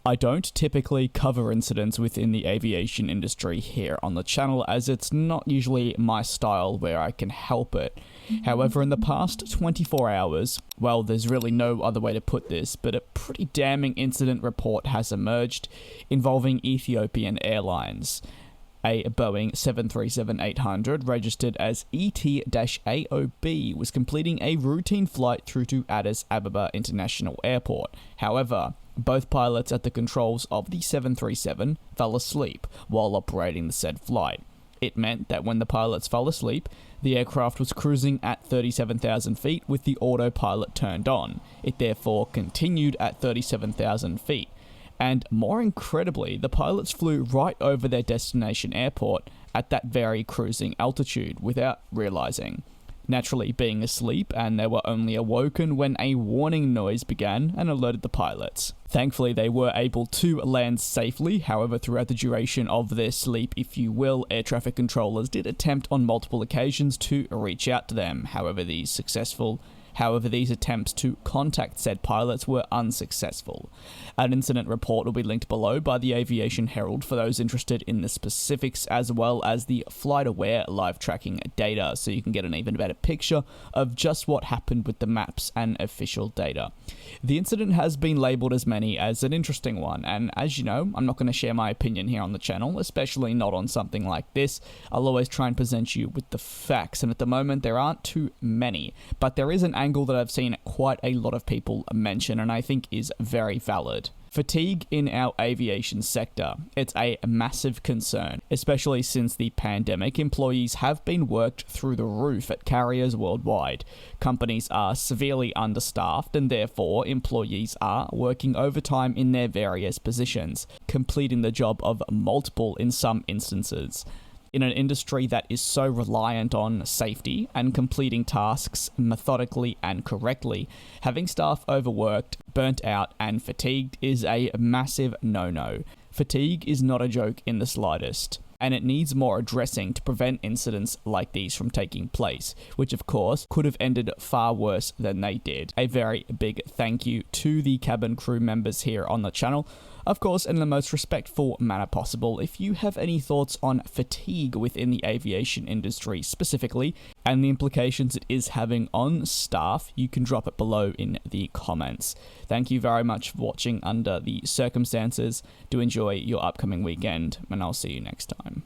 I don't typically cover incidents within the aviation industry here on the channel, as it's not usually my style where I can help it. However, in the past 24 hours, well, there's really no other way to put this, but a pretty damning incident report has emerged involving Ethiopian Airlines. A Boeing 737-800 registered as ET-AOB was completing a routine flight through to Addis Ababa International Airport. However, both pilots at the controls of the 737 fell asleep while operating the said flight. It meant that when the pilots fell asleep, the aircraft was cruising at 37,000 feet with the autopilot turned on. It therefore continued at 37,000 feet. And more incredibly, the pilots flew right over their destination airport at that very cruising altitude without realizing. Naturally being asleep, and they were only awoken when a warning noise began and alerted the pilots. Thankfully, they were able to land safely. However, throughout the duration of their sleep, if you will, air traffic controllers did attempt on multiple occasions to reach out to them. However, these attempts to contact said pilots were unsuccessful. An incident report will be linked below by the Aviation Herald for those interested in the specifics, as well as the FlightAware live tracking data, so you can get an even better picture of just what happened with the maps and official data. The incident has been labelled as many as an interesting one, and as you know, I'm not going to share my opinion here on the channel, especially not on something like this. I'll always try and present you with the facts, and at the moment there aren't too many, but there is an angle that I've seen quite a lot of people mention and I think is very valid. Fatigue in our aviation sector. It's a massive concern, especially since the pandemic. Employees have been worked through the roof at carriers worldwide. Companies are severely understaffed and therefore employees are working overtime in their various positions, completing the job of multiple in some instances. In an industry that is so reliant on safety and completing tasks methodically and correctly, having staff overworked, burnt out, and fatigued is a massive no-no. Fatigue is not a joke in the slightest, and it needs more addressing to prevent incidents like these from taking place, which of course could have ended far worse than they did. A very big thank you to the cabin crew members here on the channel, of course in the most respectful manner possible. If you have any thoughts on fatigue within the aviation industry specifically, and the implications it is having on staff, you can drop it below in the comments. Thank you very much for watching under the circumstances. Do enjoy your upcoming weekend, and I'll see you next time.